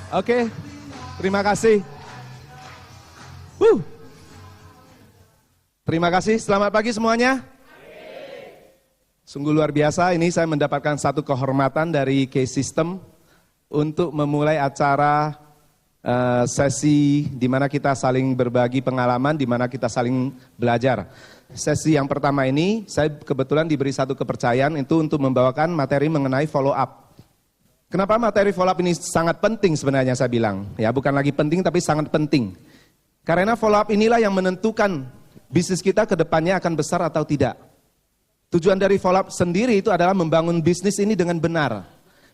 Oke, terima kasih. Terima kasih, selamat pagi semuanya. Sungguh luar biasa, ini saya mendapatkan satu kehormatan dari K-System untuk memulai acara sesi di mana kita saling berbagi pengalaman, di mana kita saling belajar. Sesi yang pertama ini, saya kebetulan diberi satu kepercayaan itu untuk membawakan materi mengenai follow up. Kenapa materi follow up ini sangat penting sebenarnya saya bilang? Ya, bukan lagi penting tapi sangat penting. Karena follow up inilah yang menentukan bisnis kita ke depannya akan besar atau tidak. Tujuan dari follow up sendiri itu adalah membangun bisnis ini dengan benar.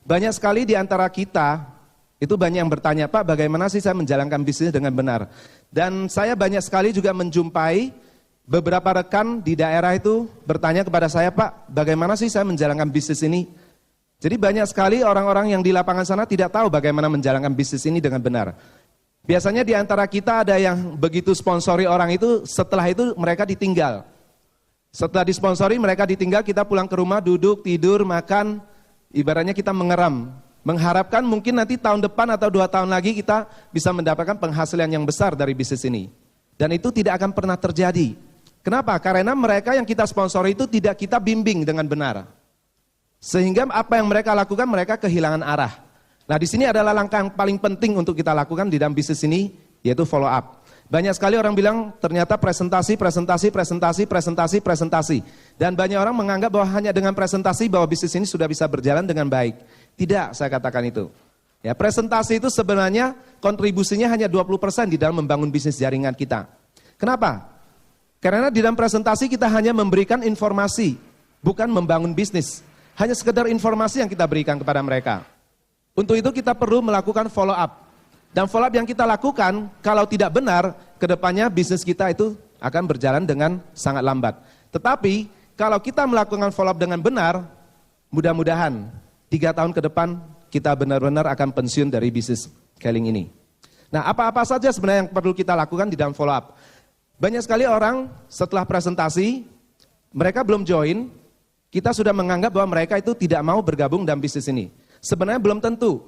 Banyak sekali di antara kita, itu banyak yang bertanya, Pak bagaimana sih saya menjalankan bisnis dengan benar? Dan saya banyak sekali juga menjumpai beberapa rekan di daerah itu bertanya kepada saya, Pak bagaimana sih saya menjalankan bisnis ini? Jadi banyak sekali orang-orang yang di lapangan sana tidak tahu bagaimana menjalankan bisnis ini dengan benar. Biasanya di antara kita ada yang begitu sponsori orang itu, setelah itu mereka ditinggal. Setelah disponsori mereka ditinggal, kita pulang ke rumah, duduk, tidur, makan, ibaratnya kita mengeram. Mengharapkan mungkin nanti tahun depan atau 2 tahun lagi kita bisa mendapatkan penghasilan yang besar dari bisnis ini. Dan itu tidak akan pernah terjadi. Kenapa? Karena mereka yang kita sponsori itu tidak kita bimbing dengan benar. Sehingga apa yang mereka lakukan, mereka kehilangan arah. Nah di sini adalah langkah yang paling penting untuk kita lakukan di dalam bisnis ini, yaitu follow up. Banyak sekali orang bilang ternyata presentasi. Dan banyak orang menganggap bahwa hanya dengan presentasi bahwa bisnis ini sudah bisa berjalan dengan baik. Tidak, saya katakan itu. Ya, presentasi itu sebenarnya kontribusinya hanya 20% di dalam membangun bisnis jaringan kita. Kenapa? Karena di dalam presentasi kita hanya memberikan informasi, bukan membangun bisnis. Hanya sekedar informasi yang kita berikan kepada mereka. Untuk itu kita perlu melakukan follow up. Dan follow up yang kita lakukan, kalau tidak benar, kedepannya bisnis kita itu akan berjalan dengan sangat lambat. Tetapi, kalau kita melakukan follow up dengan benar, mudah-mudahan 3 tahun ke depan, kita benar-benar akan pensiun dari bisnis Keling ini. Nah, apa-apa saja sebenarnya yang perlu kita lakukan di dalam follow up? Banyak sekali orang setelah presentasi, mereka belum join, kita sudah menganggap bahwa mereka itu tidak mau bergabung dalam bisnis ini. Sebenarnya belum tentu.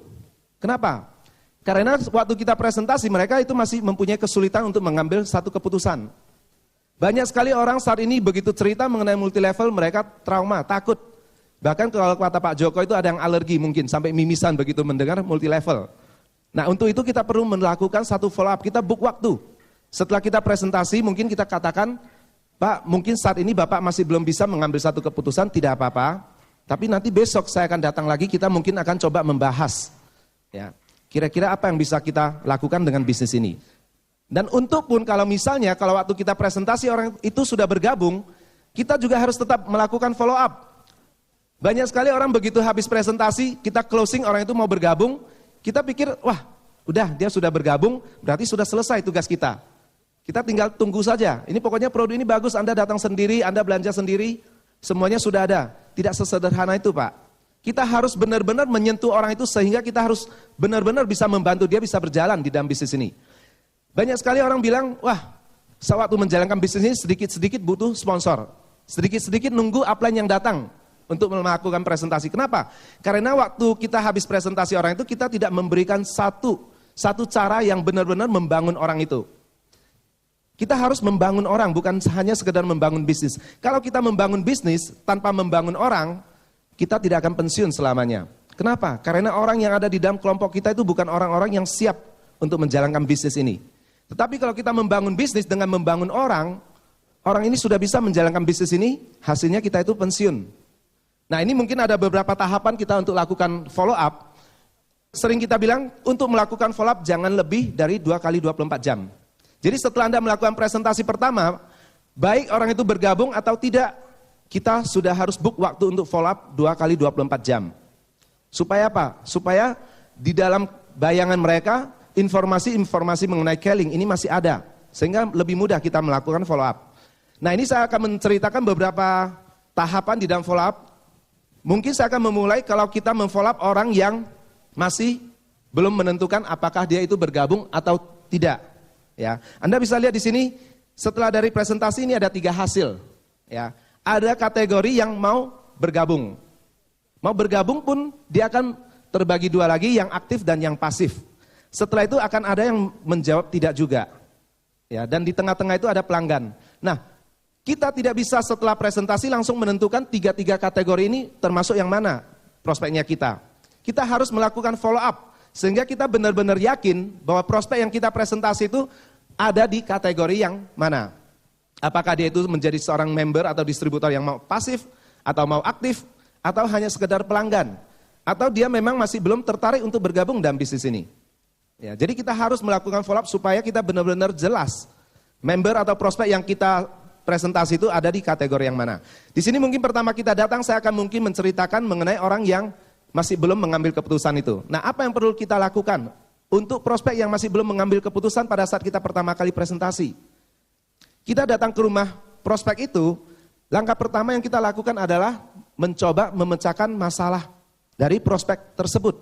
Kenapa? Karena waktu kita presentasi mereka itu masih mempunyai kesulitan untuk mengambil satu keputusan. Banyak sekali orang saat ini begitu cerita mengenai multi level mereka trauma, takut. Bahkan kalau kata Pak Joko itu ada yang alergi mungkin sampai mimisan begitu mendengar multi level. Nah untuk itu kita perlu melakukan satu follow up, kita book waktu. Setelah kita presentasi mungkin kita katakan, Pak mungkin saat ini Bapak masih belum bisa mengambil satu keputusan, tidak apa-apa. Tapi nanti besok saya akan datang lagi, kita mungkin akan coba membahas. Ya. Kira-kira apa yang bisa kita lakukan dengan bisnis ini. Dan untuk pun kalau misalnya, kalau waktu kita presentasi orang itu sudah bergabung, kita juga harus tetap melakukan follow up. Banyak sekali orang begitu habis presentasi, kita closing orang itu mau bergabung, kita pikir, wah udah dia sudah bergabung, berarti sudah selesai tugas kita. Kita tinggal tunggu saja, ini pokoknya produk ini bagus, Anda datang sendiri, Anda belanja sendiri, semuanya sudah ada. Tidak sesederhana itu Pak. Kita harus benar-benar menyentuh orang itu sehingga kita harus benar-benar bisa membantu dia bisa berjalan di dalam bisnis ini. Banyak sekali orang bilang, wah saya waktu menjalankan bisnis ini sedikit-sedikit butuh sponsor. Sedikit-sedikit nunggu upline yang datang untuk melakukan presentasi. Kenapa? Karena waktu kita habis presentasi orang itu kita tidak memberikan satu cara yang benar-benar membangun orang itu. Kita harus membangun orang, bukan hanya sekedar membangun bisnis. Kalau kita membangun bisnis tanpa membangun orang, kita tidak akan pensiun selamanya. Kenapa? Karena orang yang ada di dalam kelompok kita itu bukan orang-orang yang siap untuk menjalankan bisnis ini. Tetapi kalau kita membangun bisnis dengan membangun orang, orang ini sudah bisa menjalankan bisnis ini, hasilnya kita itu pensiun. Nah ini mungkin ada beberapa tahapan kita untuk lakukan follow up. Sering kita bilang, untuk melakukan follow up jangan lebih dari 2 kali 24 jam. Jadi setelah Anda melakukan presentasi pertama, baik orang itu bergabung atau tidak, kita sudah harus book waktu untuk follow up 2 kali 24 jam. Supaya apa? Supaya di dalam bayangan mereka, informasi-informasi mengenai Keling ini masih ada. Sehingga lebih mudah kita melakukan follow up. Nah ini saya akan menceritakan beberapa tahapan di dalam follow up. Mungkin saya akan memulai kalau kita memfollow up orang yang masih belum menentukan apakah dia itu bergabung atau tidak. Ya, Anda bisa lihat di sini, setelah dari presentasi ini ada 3 hasil. Ya. Ada kategori yang mau bergabung. Mau bergabung pun dia akan terbagi 2 lagi, yang aktif dan yang pasif. Setelah itu akan ada yang menjawab tidak juga. Ya, dan di tengah-tengah itu ada pelanggan. Nah, kita tidak bisa setelah presentasi langsung menentukan tiga kategori ini termasuk yang mana prospeknya kita. Kita harus melakukan follow up sehingga kita benar-benar yakin bahwa prospek yang kita presentasi itu ada di kategori yang mana. Apakah dia itu menjadi seorang member atau distributor yang mau pasif atau mau aktif atau hanya sekedar pelanggan atau dia memang masih belum tertarik untuk bergabung dalam bisnis ini. Ya, jadi kita harus melakukan follow up supaya kita benar-benar jelas member atau prospek yang kita presentasi itu ada di kategori yang mana. Di sini mungkin pertama kita datang saya akan mungkin menceritakan mengenai orang yang masih belum mengambil keputusan itu. Nah, apa yang perlu kita lakukan untuk prospek yang masih belum mengambil keputusan pada saat kita pertama kali presentasi? Kita datang ke rumah prospek itu, langkah pertama yang kita lakukan adalah mencoba memecahkan masalah dari prospek tersebut.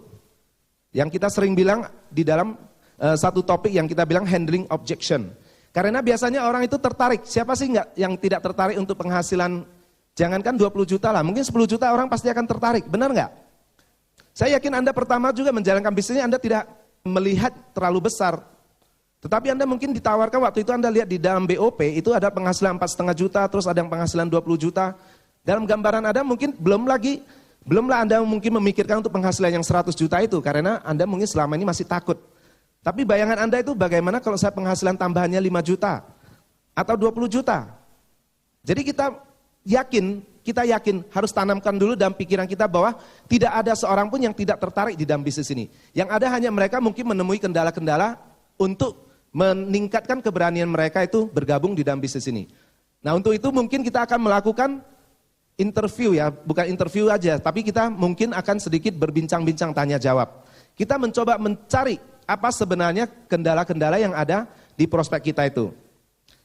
Yang kita sering bilang di dalam satu topik yang kita bilang handling objection. Karena biasanya orang itu tertarik, siapa sih yang tidak tertarik untuk penghasilan, jangankan 20 juta lah, mungkin 10 juta orang pasti akan tertarik, benar nggak? Saya yakin Anda pertama juga menjalankan bisnisnya, Anda tidak melihat terlalu besar. Tetapi Anda mungkin ditawarkan waktu itu Anda lihat di dalam BOP, itu ada penghasilan 4,5 juta, terus ada yang penghasilan 20 juta. Dalam gambaran Anda mungkin belumlah Anda mungkin memikirkan untuk penghasilan yang 100 juta itu, karena Anda mungkin selama ini masih takut. Tapi bayangan Anda itu bagaimana kalau saya penghasilan tambahannya 5 juta atau 20 juta. Jadi kita yakin harus tanamkan dulu dalam pikiran kita bahwa tidak ada seorang pun yang tidak tertarik di dalam bisnis ini. Yang ada hanya mereka mungkin menemui kendala-kendala untuk meningkatkan keberanian mereka itu bergabung di dalam bisnis ini. Nah, untuk itu mungkin kita akan melakukan interview ya, bukan interview aja, tapi kita mungkin akan sedikit berbincang-bincang tanya jawab. Kita mencoba mencari apa sebenarnya kendala-kendala yang ada di prospek kita itu.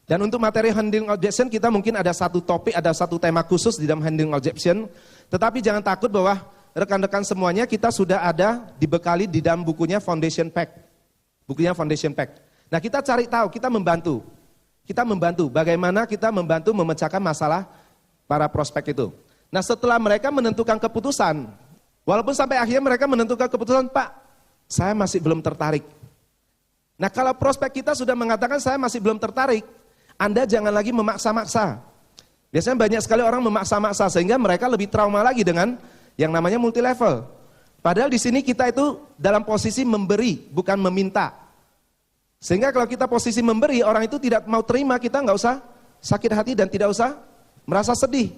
Dan untuk materi handling objection kita mungkin ada satu topik, ada satu tema khusus di dalam handling objection. Tetapi jangan takut bahwa rekan-rekan semuanya kita sudah ada dibekali di dalam bukunya Foundation Pack. Bukunya Foundation Pack. Nah, kita cari tahu, kita membantu. Kita membantu bagaimana kita membantu memecahkan masalah para prospek itu. Nah, setelah mereka menentukan keputusan, walaupun sampai akhirnya mereka menentukan keputusan, Pak, saya masih belum tertarik. Nah, kalau prospek kita sudah mengatakan saya masih belum tertarik, Anda jangan lagi memaksa-maksa. Biasanya banyak sekali orang memaksa-maksa sehingga mereka lebih trauma lagi dengan yang namanya multi level. Padahal di sini kita itu dalam posisi memberi, bukan meminta. Sehingga kalau kita posisi memberi, orang itu tidak mau terima, kita nggak usah sakit hati dan tidak usah merasa sedih.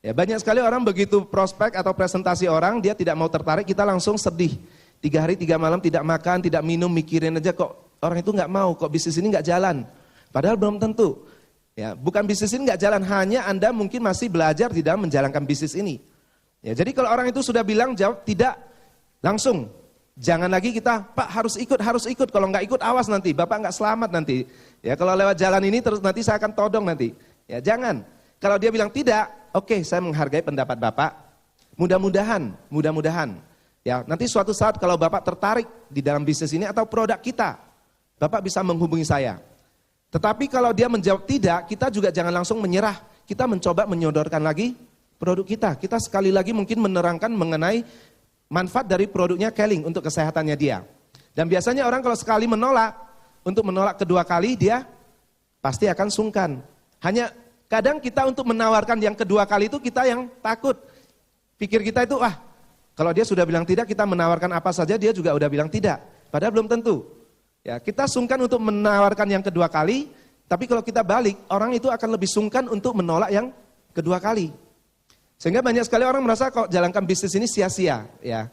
Ya, banyak sekali orang begitu prospek atau presentasi orang, dia tidak mau tertarik, kita langsung sedih. 3 hari 3 malam tidak makan, tidak minum, mikirin aja kok orang itu nggak mau, kok bisnis ini nggak jalan. Padahal belum tentu. Ya, bukan bisnis ini nggak jalan, hanya Anda mungkin masih belajar di dalam menjalankan bisnis ini. Ya, jadi kalau orang itu sudah bilang jawab tidak, langsung. Jangan lagi kita, Pak harus ikut, kalau nggak ikut awas nanti, Bapak nggak selamat nanti. Ya, kalau lewat jalan ini terus nanti saya akan todong nanti. Ya, jangan. Kalau dia bilang tidak, oke, saya menghargai pendapat Bapak. Mudah-mudahan. Ya, nanti suatu saat kalau Bapak tertarik di dalam bisnis ini atau produk kita, Bapak bisa menghubungi saya. Tetapi kalau dia menjawab tidak, kita juga jangan langsung menyerah. Kita mencoba menyodorkan lagi produk kita. Kita sekali lagi mungkin menerangkan mengenai manfaat dari produknya Keling untuk kesehatannya dia. Dan biasanya orang kalau sekali menolak, untuk menolak kedua kali dia pasti akan sungkan. Hanya kadang kita untuk menawarkan yang kedua kali itu kita yang takut. Pikir kita itu, kalau dia sudah bilang tidak, kita menawarkan apa saja, dia juga udah bilang tidak. Padahal belum tentu. Ya, kita sungkan untuk menawarkan yang kedua kali, tapi kalau kita balik, orang itu akan lebih sungkan untuk menolak yang kedua kali. Sehingga banyak sekali orang merasa kok jalankan bisnis ini sia-sia. Ya.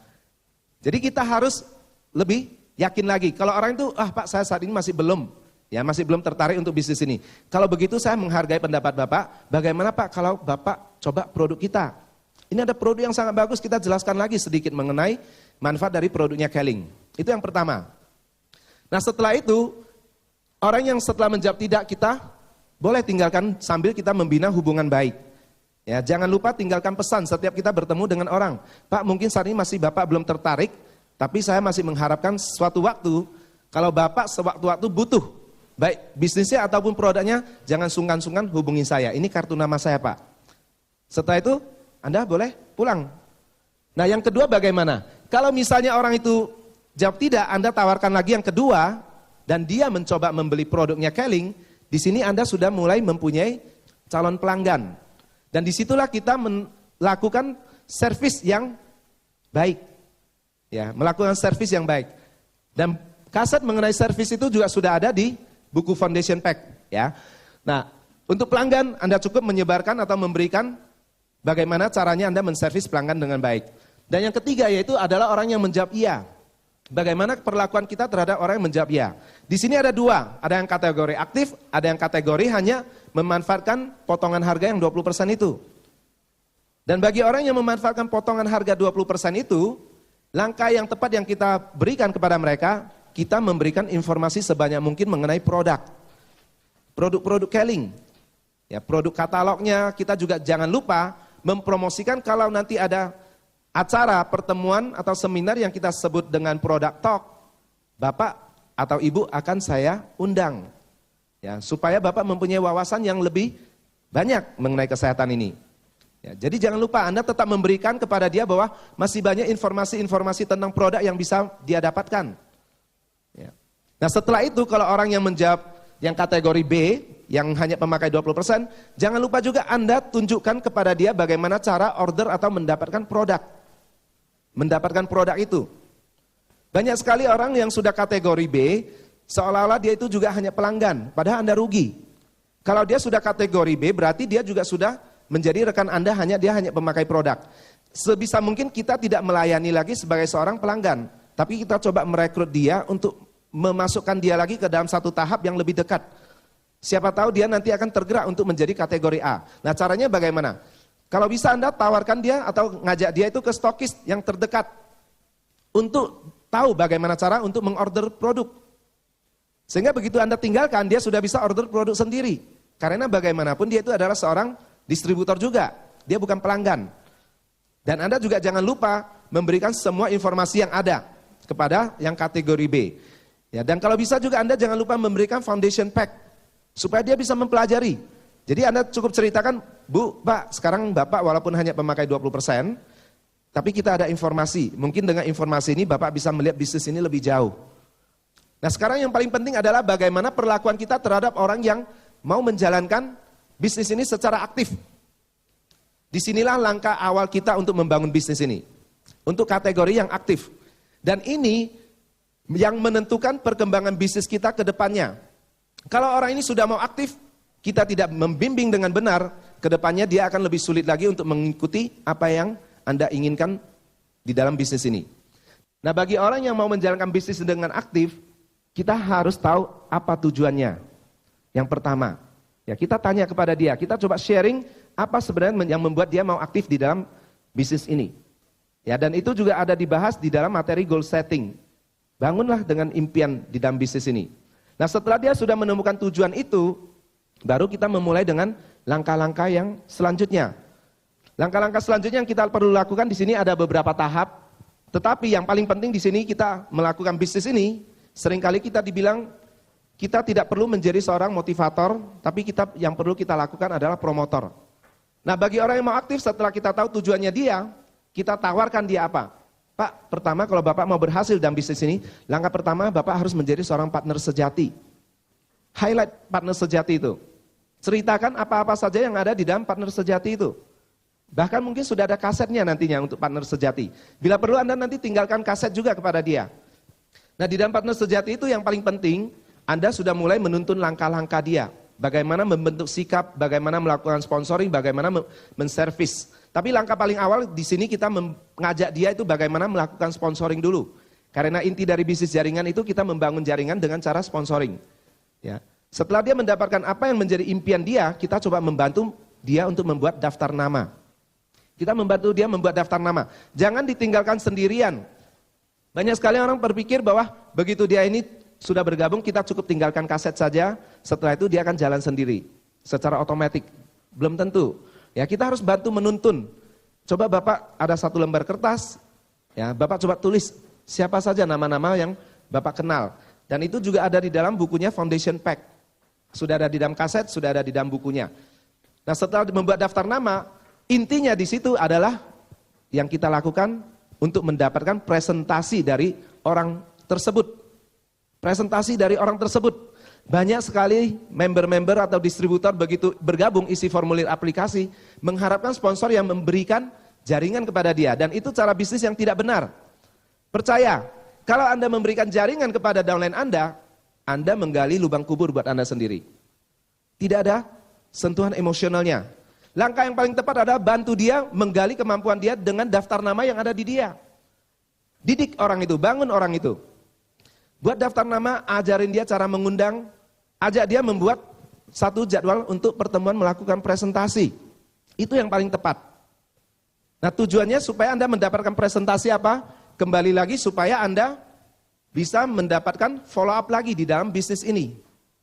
Jadi kita harus lebih yakin lagi. Kalau orang itu, Pak saya saat ini masih belum tertarik untuk bisnis ini. Kalau begitu saya menghargai pendapat Bapak, bagaimana Pak kalau Bapak coba produk kita? Ini ada produk yang sangat bagus, kita jelaskan lagi sedikit mengenai manfaat dari produknya Keling. Itu yang pertama. Nah, setelah itu, orang yang setelah menjawab tidak, kita boleh tinggalkan sambil kita membina hubungan baik. Ya, jangan lupa tinggalkan pesan setiap kita bertemu dengan orang. Pak, mungkin saat ini masih Bapak belum tertarik, tapi saya masih mengharapkan suatu waktu, kalau Bapak sewaktu-waktu butuh, baik bisnisnya ataupun produknya, jangan sungkan-sungkan hubungi saya. Ini kartu nama saya, Pak. Setelah itu, Anda boleh pulang. Nah, yang kedua bagaimana? Kalau misalnya orang itu Jawab tidak, Anda tawarkan lagi yang kedua, dan dia mencoba membeli produknya Keling, di sini Anda sudah mulai mempunyai calon pelanggan. Dan disitulah kita melakukan servis yang baik. Ya, melakukan servis yang baik. Dan kaset mengenai servis itu juga sudah ada di buku Foundation Pack. Ya. Nah, untuk pelanggan Anda cukup menyebarkan atau memberikan bagaimana caranya Anda menservis pelanggan dengan baik. Dan yang ketiga yaitu adalah orang yang menjawab iya. Bagaimana perlakuan kita terhadap orang yang menjawab iya. Di sini ada dua, ada yang kategori aktif, ada yang kategori hanya memanfaatkan potongan harga yang 20% itu. Dan bagi orang yang memanfaatkan potongan harga 20% itu, langkah yang tepat yang kita berikan kepada mereka, kita memberikan informasi sebanyak mungkin mengenai produk. Produk-produk Keling. Ya, produk katalognya, kita juga jangan lupa mempromosikan kalau nanti ada acara, pertemuan atau seminar yang kita sebut dengan product talk, Bapak atau Ibu akan saya undang. Ya, supaya Bapak mempunyai wawasan yang lebih banyak mengenai kesehatan ini. Ya, jadi jangan lupa Anda tetap memberikan kepada dia bahwa masih banyak informasi-informasi tentang produk yang bisa dia dapatkan. Ya. Nah setelah itu kalau orang yang menjawab yang kategori B, yang hanya pemakai 20%, jangan lupa juga Anda tunjukkan kepada dia bagaimana cara order atau mendapatkan produk. Mendapatkan produk itu. Banyak sekali orang yang sudah kategori B, seolah-olah dia itu juga hanya pelanggan, padahal Anda rugi. Kalau dia sudah kategori B, berarti dia juga sudah menjadi rekan Anda, dia hanya pemakai produk. Sebisa mungkin kita tidak melayani lagi sebagai seorang pelanggan, tapi kita coba merekrut dia untuk memasukkan dia lagi ke dalam satu tahap yang lebih dekat. Siapa tahu dia nanti akan tergerak untuk menjadi kategori A. Nah caranya bagaimana? Kalau bisa Anda tawarkan dia atau ngajak dia itu ke stokis yang terdekat untuk tahu bagaimana cara untuk mengorder produk. Sehingga begitu Anda tinggalkan, dia sudah bisa order produk sendiri. Karena bagaimanapun dia itu adalah seorang distributor juga, dia bukan pelanggan. Dan Anda juga jangan lupa memberikan semua informasi yang ada kepada yang kategori B. Ya, dan kalau bisa juga Anda jangan lupa memberikan foundation pack, supaya dia bisa mempelajari. Jadi Anda cukup ceritakan, Bu, Pak, sekarang Bapak walaupun hanya pemakai 20%, tapi kita ada informasi. Mungkin dengan informasi ini Bapak bisa melihat bisnis ini lebih jauh. Nah sekarang yang paling penting adalah bagaimana perlakuan kita terhadap orang yang mau menjalankan bisnis ini secara aktif. Disinilah langkah awal kita untuk membangun bisnis ini. Untuk kategori yang aktif. Dan ini yang menentukan perkembangan bisnis kita ke depannya. Kalau orang ini sudah mau aktif, kita tidak membimbing dengan benar, ke depannya dia akan lebih sulit lagi untuk mengikuti apa yang Anda inginkan di dalam bisnis ini. Nah bagi orang yang mau menjalankan bisnis dengan aktif, kita harus tahu apa tujuannya. Yang pertama, ya kita tanya kepada dia, kita coba sharing apa sebenarnya yang membuat dia mau aktif di dalam bisnis ini. Ya, dan itu juga ada dibahas di dalam materi goal setting. Bangunlah dengan impian di dalam bisnis ini. Nah setelah dia sudah menemukan tujuan itu, baru kita memulai dengan langkah-langkah yang selanjutnya. Langkah-langkah selanjutnya yang kita perlu lakukan di sini ada beberapa tahap. Tetapi yang paling penting di sini kita melakukan bisnis ini, seringkali kita dibilang kita tidak perlu menjadi seorang motivator, tapi yang perlu kita lakukan adalah promotor. Nah bagi orang yang mau aktif setelah kita tahu tujuannya dia, kita tawarkan dia apa? Pak, pertama kalau Bapak mau berhasil dalam bisnis ini, langkah pertama Bapak harus menjadi seorang partner sejati. Highlight partner sejati itu. Ceritakan apa-apa saja yang ada di dalam partner sejati itu. Bahkan mungkin sudah ada kasetnya nantinya untuk partner sejati. Bila perlu Anda nanti tinggalkan kaset juga kepada dia. Nah di dalam partner sejati itu yang paling penting, Anda sudah mulai menuntun langkah-langkah dia. Bagaimana membentuk sikap, bagaimana melakukan sponsoring, bagaimana menservis. Tapi langkah paling awal di sini kita mengajak dia itu bagaimana melakukan sponsoring dulu. Karena inti dari bisnis jaringan itu kita membangun jaringan dengan cara sponsoring. Ya. Setelah dia mendapatkan apa yang menjadi impian dia, kita coba membantu dia untuk membuat daftar nama. Kita membantu dia membuat daftar nama. Jangan ditinggalkan sendirian. Banyak sekali orang berpikir bahwa begitu dia ini sudah bergabung, kita cukup tinggalkan kaset saja, setelah itu dia akan jalan sendiri. Secara otomatis. Belum tentu. Ya, kita harus bantu menuntun. Coba Bapak ada satu lembar kertas, ya Bapak coba tulis siapa saja nama-nama yang Bapak kenal. Dan itu juga ada di dalam bukunya Foundation Pack. Sudah ada di dalam kaset, sudah ada di dalam bukunya. Nah setelah membuat daftar nama, intinya di situ adalah yang kita lakukan untuk mendapatkan presentasi dari orang tersebut. Presentasi dari orang tersebut. Banyak sekali member-member atau distributor begitu bergabung isi formulir aplikasi, mengharapkan sponsor yang memberikan jaringan kepada dia. Dan itu cara bisnis yang tidak benar. Percaya, kalau Anda memberikan jaringan kepada downline Anda menggali lubang kubur buat Anda sendiri. Tidak ada sentuhan emosionalnya. Langkah yang paling tepat adalah bantu dia menggali kemampuan dia dengan daftar nama yang ada di dia. Didik orang itu, bangun orang itu. Buat daftar nama, ajarin dia cara mengundang, ajak dia membuat satu jadwal untuk pertemuan melakukan presentasi. Itu yang paling tepat. Nah, tujuannya supaya Anda mendapatkan presentasi apa? Kembali lagi supaya Anda bisa mendapatkan follow up lagi di dalam bisnis ini.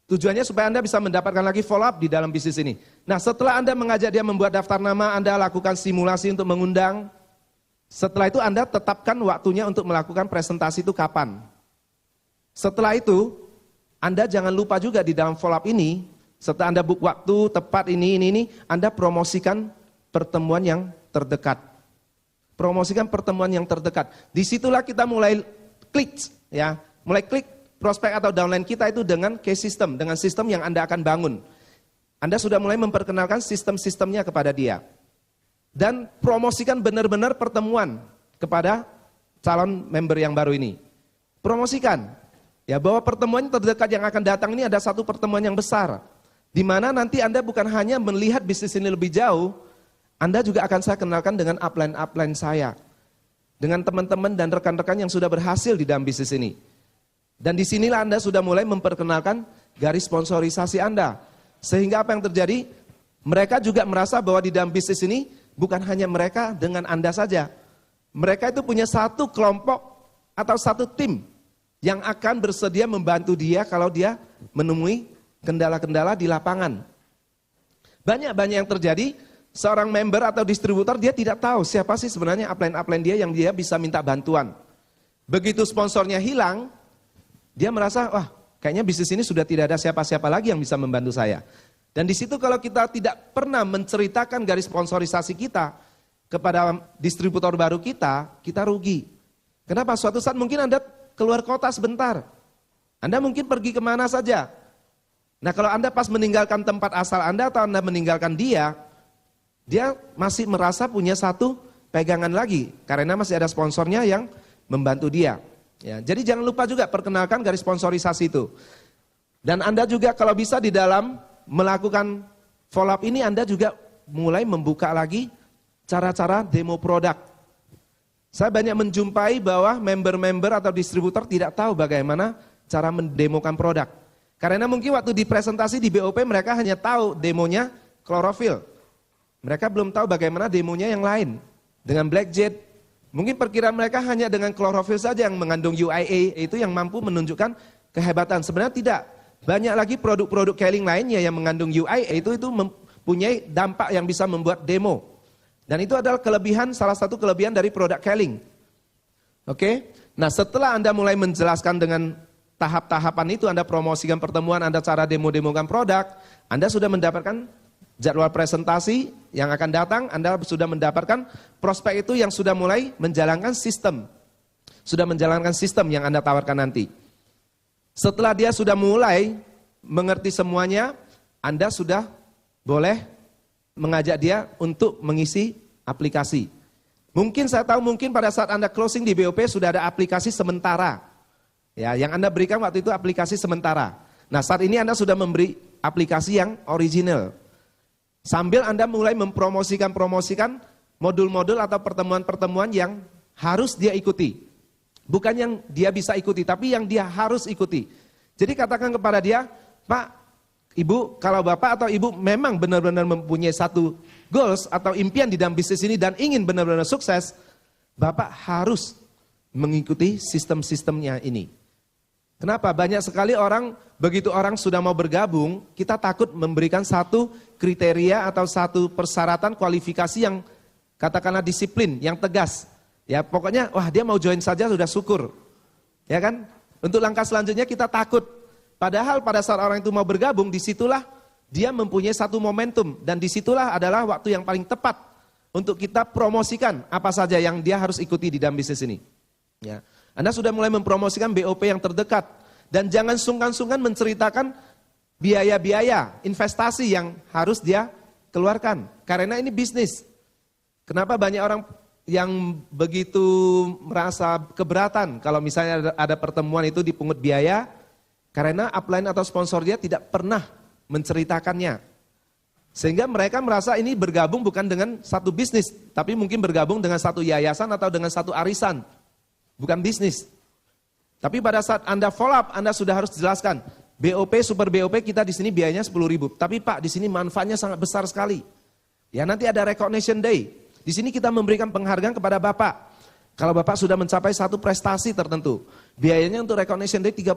Tujuannya supaya Anda bisa mendapatkan lagi follow up di dalam bisnis ini. Nah, setelah Anda mengajak dia membuat daftar nama, Anda lakukan simulasi untuk mengundang. Setelah itu Anda tetapkan waktunya untuk melakukan presentasi itu kapan. Setelah itu, Anda jangan lupa juga di dalam follow up ini, setelah Anda book waktu, tepat ini, Anda promosikan pertemuan yang terdekat. Promosikan pertemuan yang terdekat. Disitulah kita mulai klik, ya, mulai klik prospek atau downline kita itu dengan case system, dengan sistem yang Anda akan bangun. Anda sudah mulai memperkenalkan sistem-sistemnya kepada dia. Dan promosikan benar-benar pertemuan kepada calon member yang baru ini. Promosikan. Ya, bahwa pertemuan terdekat yang akan datang ini ada satu pertemuan yang besar. Di mana nanti Anda bukan hanya melihat bisnis ini lebih jauh, Anda juga akan saya kenalkan dengan upline-upline saya. Dengan teman-teman dan rekan-rekan yang sudah berhasil di dalam bisnis ini. Dan disinilah Anda sudah mulai memperkenalkan garis sponsorisasi Anda. Sehingga apa yang terjadi? Mereka juga merasa bahwa di dalam bisnis ini bukan hanya mereka dengan Anda saja. Mereka itu punya satu kelompok atau satu tim yang akan bersedia membantu dia kalau dia menemui kendala-kendala di lapangan. Banyak yang terjadi, seorang member atau distributor dia tidak tahu siapa sih sebenarnya upline-upline dia yang dia bisa minta bantuan. Begitu sponsornya hilang, dia merasa, wah kayaknya bisnis ini sudah tidak ada siapa-siapa lagi yang bisa membantu saya. Dan di situ kalau kita tidak pernah menceritakan garis sponsorisasi kita kepada distributor baru kita rugi. Kenapa? Suatu saat mungkin Anda keluar kota sebentar. Anda mungkin pergi kemana saja. Nah, kalau Anda pas meninggalkan tempat asal Anda atau Anda meninggalkan dia masih merasa punya satu pegangan lagi. Karena masih ada sponsornya yang membantu dia. Ya, jadi jangan lupa juga perkenalkan garis sponsorisasi itu. Dan Anda juga kalau bisa di dalam melakukan follow up ini Anda juga mulai membuka lagi cara-cara demo produk. Saya banyak menjumpai bahwa member-member atau distributor tidak tahu bagaimana cara mendemokan produk. Karena mungkin waktu di presentasi di BOP mereka hanya tahu demonya klorofil. Mereka belum tahu bagaimana demonya yang lain. Dengan Blackjet, mungkin perkiraan mereka hanya dengan klorofil saja yang mengandung UIA, itu yang mampu menunjukkan kehebatan. Sebenarnya tidak. Banyak lagi produk-produk Keling lainnya yang mengandung UIA, itu mempunyai dampak yang bisa membuat demo. Dan itu adalah salah satu kelebihan dari produk Keling. Oke? Nah, setelah Anda mulai menjelaskan dengan tahap-tahapan itu, Anda promosikan pertemuan, Anda cara demo-demokan produk, Anda sudah mendapatkan jadwal presentasi yang akan datang, Anda sudah mendapatkan prospek itu yang sudah mulai menjalankan sistem. Sudah menjalankan sistem yang Anda tawarkan nanti. Setelah dia sudah mulai mengerti semuanya, Anda sudah boleh mengajak dia untuk mengisi aplikasi. Mungkin saya tahu mungkin pada saat Anda closing di BOP sudah ada aplikasi sementara. Ya, yang Anda berikan waktu itu aplikasi sementara. Nah, saat ini Anda sudah memberi aplikasi yang original. Sambil Anda mulai mempromosikan modul-modul atau pertemuan-pertemuan yang harus dia ikuti. Bukan yang dia bisa ikuti, tapi yang dia harus ikuti. Jadi katakan kepada dia, Pak, Ibu, kalau Bapak atau Ibu memang benar-benar mempunyai satu goals atau impian di dalam bisnis ini dan ingin benar-benar sukses, Bapak harus mengikuti sistem-sistemnya ini. Kenapa? Banyak sekali begitu orang sudah mau bergabung, kita takut memberikan satu kriteria atau satu persyaratan kualifikasi yang katakanlah disiplin, yang tegas. Ya pokoknya, wah dia mau join saja sudah syukur. Ya kan? Untuk langkah selanjutnya kita takut. Padahal pada saat orang itu mau bergabung, disitulah dia mempunyai satu momentum. Dan disitulah adalah waktu yang paling tepat untuk kita promosikan apa saja yang dia harus ikuti di dalam bisnis ini. Ya. Anda sudah mulai mempromosikan BOP yang terdekat. Dan jangan sungkan-sungkan menceritakan biaya-biaya, investasi yang harus dia keluarkan. Karena ini bisnis. Kenapa banyak orang yang begitu merasa keberatan kalau misalnya ada pertemuan itu dipungut biaya, karena upline atau sponsor dia tidak pernah menceritakannya. Sehingga mereka merasa ini bergabung bukan dengan satu bisnis, tapi mungkin bergabung dengan satu yayasan atau dengan satu arisan. Bukan bisnis. Tapi pada saat Anda follow up, Anda sudah harus jelaskan, BOP, super BOP kita di sini biayanya 10.000. Tapi Pak, di sini manfaatnya sangat besar sekali. Ya nanti ada recognition day. Di sini kita memberikan penghargaan kepada Bapak. Kalau Bapak sudah mencapai satu prestasi tertentu, biayanya untuk recognition day 35.000.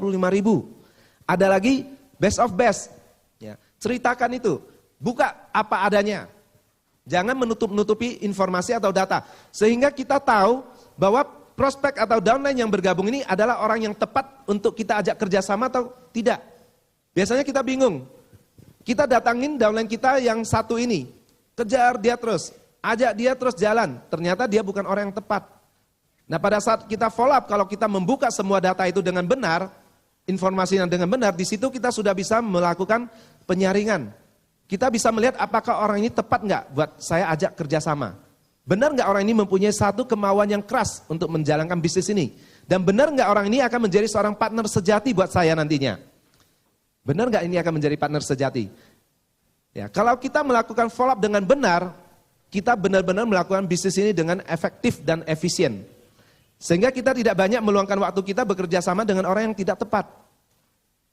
Ada lagi best of best. Ya, ceritakan itu. Buka apa adanya. Jangan menutup-nutupi informasi atau data. Sehingga kita tahu bahwa prospek atau downline yang bergabung ini adalah orang yang tepat untuk kita ajak kerjasama atau tidak. Biasanya kita bingung. Kita datangin downline kita yang satu ini. Kejar dia terus. Ajak dia terus jalan. Ternyata dia bukan orang yang tepat. Nah pada saat kita follow up, kalau kita membuka semua data itu dengan benar, informasi yang dengan benar, di situ kita sudah bisa melakukan penyaringan. Kita bisa melihat apakah orang ini tepat nggak buat saya ajak kerjasama. Benar nggak orang ini mempunyai satu kemauan yang keras untuk menjalankan bisnis ini? Dan benar nggak orang ini akan menjadi seorang partner sejati buat saya nantinya? Benar nggak ini akan menjadi partner sejati? Ya, kalau kita melakukan follow up dengan benar, kita benar-benar melakukan bisnis ini dengan efektif dan efisien. Sehingga kita tidak banyak meluangkan waktu kita bekerja sama dengan orang yang tidak tepat.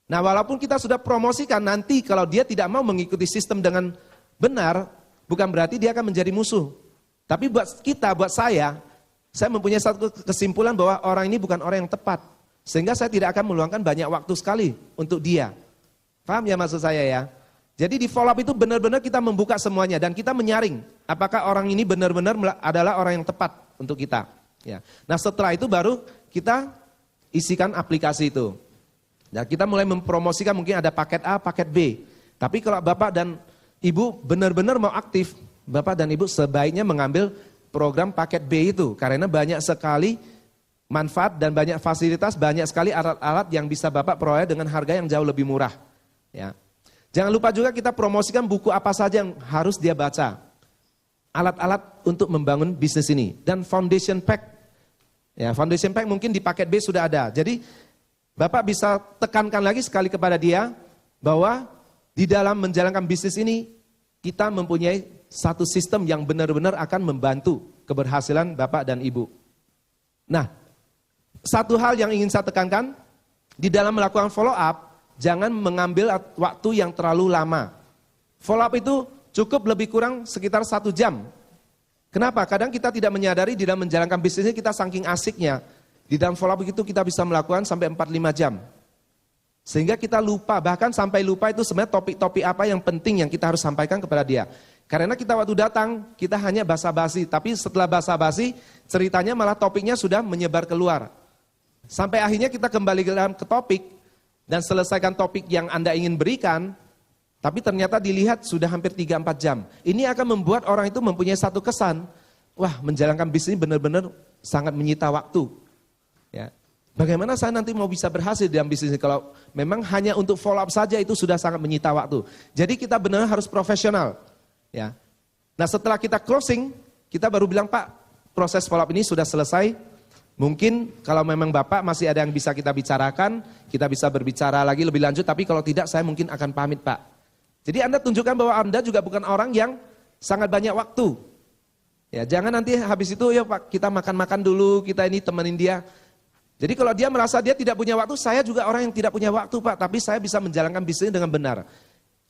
Nah, walaupun kita sudah promosikan, nanti kalau dia tidak mau mengikuti sistem dengan benar, bukan berarti dia akan menjadi musuh. Tapi buat kita, buat saya mempunyai satu kesimpulan bahwa orang ini bukan orang yang tepat. Sehingga saya tidak akan meluangkan banyak waktu sekali untuk dia. Paham ya maksud saya ya? Jadi di follow up itu benar-benar kita membuka semuanya dan kita menyaring. Apakah orang ini benar-benar adalah orang yang tepat untuk kita. Ya. Nah setelah itu baru kita isikan aplikasi itu. Nah kita mulai mempromosikan mungkin ada paket A, paket B. Tapi kalau Bapak dan Ibu benar-benar mau aktif, Bapak dan Ibu sebaiknya mengambil program paket B itu. Karena banyak sekali manfaat dan banyak fasilitas, banyak sekali alat-alat yang bisa Bapak peroleh dengan harga yang jauh lebih murah. Ya. Jangan lupa juga kita promosikan buku apa saja yang harus dia baca. Alat-alat untuk membangun bisnis ini. Dan foundation pack. Ya, foundation pack mungkin di paket B sudah ada. Jadi Bapak bisa tekankan lagi sekali kepada dia bahwa di dalam menjalankan bisnis ini kita mempunyai satu sistem yang benar-benar akan membantu keberhasilan Bapak dan Ibu. Nah, satu hal yang ingin saya tekankan, di dalam melakukan follow up, jangan mengambil waktu yang terlalu lama. Follow up itu cukup lebih kurang sekitar 1 jam. Kenapa? Kadang kita tidak menyadari di dalam menjalankan bisnis ini kita saking asiknya. Di dalam follow up itu kita bisa melakukan sampai 4-5 jam. Sehingga kita lupa, bahkan sampai lupa itu sebenarnya topik-topik apa yang penting yang kita harus sampaikan kepada dia. Karena kita waktu datang, kita hanya basa-basi. Tapi setelah basa-basi, ceritanya malah topiknya sudah menyebar keluar. Sampai akhirnya kita kembali ke topik, dan selesaikan topik yang Anda ingin berikan, tapi ternyata dilihat sudah hampir 3-4 jam. Ini akan membuat orang itu mempunyai satu kesan, wah menjalankan bisnis ini benar-benar sangat menyita waktu. Ya. Bagaimana saya nanti mau bisa berhasil dalam bisnis ini kalau memang hanya untuk follow up saja itu sudah sangat menyita waktu. Jadi kita benar harus profesional. Ya. Nah setelah kita closing, kita baru bilang Pak, proses follow up ini sudah selesai. Mungkin kalau memang Bapak masih ada yang bisa kita bicarakan, kita bisa berbicara lagi lebih lanjut. Tapi kalau tidak saya mungkin akan pamit Pak. Jadi Anda tunjukkan bahwa Anda juga bukan orang yang sangat banyak waktu. Ya, jangan nanti habis itu ya Pak kita makan-makan dulu, kita ini temenin dia. Jadi kalau dia merasa dia tidak punya waktu, saya juga orang yang tidak punya waktu Pak, tapi saya bisa menjalankan bisnis dengan benar.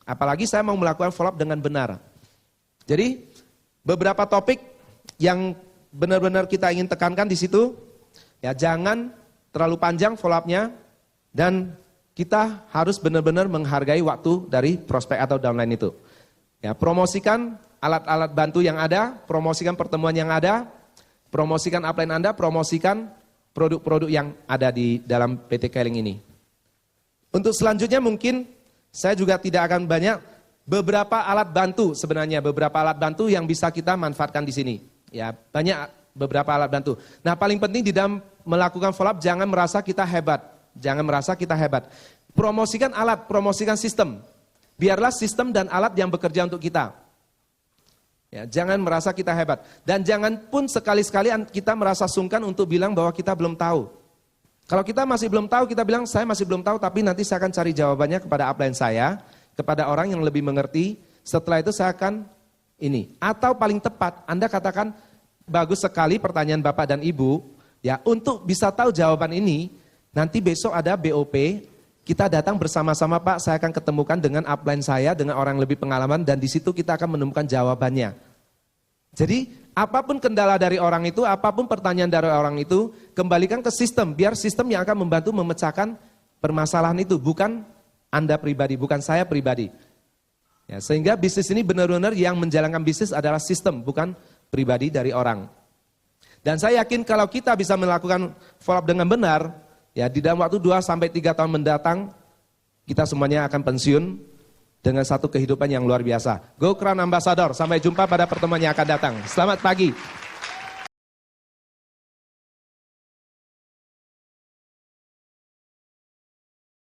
Apalagi saya mau melakukan follow up dengan benar. Jadi beberapa topik yang benar-benar kita ingin tekankan di situ, ya jangan terlalu panjang follow up-nya dan kita harus benar-benar menghargai waktu dari prospek atau downline itu. Ya, promosikan alat-alat bantu yang ada, promosikan pertemuan yang ada, promosikan upline Anda, promosikan produk-produk yang ada di dalam PT Keling ini. Untuk selanjutnya mungkin saya juga tidak akan banyak, beberapa alat bantu sebenarnya, beberapa alat bantu yang bisa kita manfaatkan di sini. Ya, banyak beberapa alat bantu. Nah paling penting di dalam melakukan follow up, jangan merasa kita hebat. Jangan merasa kita hebat. Promosikan alat, promosikan sistem. Biarlah sistem dan alat yang bekerja untuk kita. Ya, jangan merasa kita hebat. Dan jangan pun sekali-sekali kita merasa sungkan untuk bilang bahwa kita belum tahu. Kalau kita masih belum tahu, kita bilang saya masih belum tahu, tapi nanti saya akan cari jawabannya kepada upline saya, kepada orang yang lebih mengerti. Setelah itu saya akan ini. Atau paling tepat, Anda katakan, bagus sekali pertanyaan Bapak dan Ibu. Ya, untuk bisa tahu jawaban ini, nanti besok ada BOP, kita datang bersama-sama Pak, saya akan ketemukan dengan upline saya, dengan orang yang lebih pengalaman, dan di situ kita akan menemukan jawabannya. Jadi, apapun kendala dari orang itu, apapun pertanyaan dari orang itu, kembalikan ke sistem, biar sistem yang akan membantu memecahkan permasalahan itu, bukan Anda pribadi, bukan saya pribadi. Ya, sehingga bisnis ini benar-benar yang menjalankan bisnis adalah sistem, bukan pribadi dari orang. Dan saya yakin kalau kita bisa melakukan follow up dengan benar, ya di dalam waktu 2-3 tahun mendatang, kita semuanya akan pensiun dengan satu kehidupan yang luar biasa. Go Crown Ambassador, sampai jumpa pada pertemuan yang akan datang. Selamat pagi.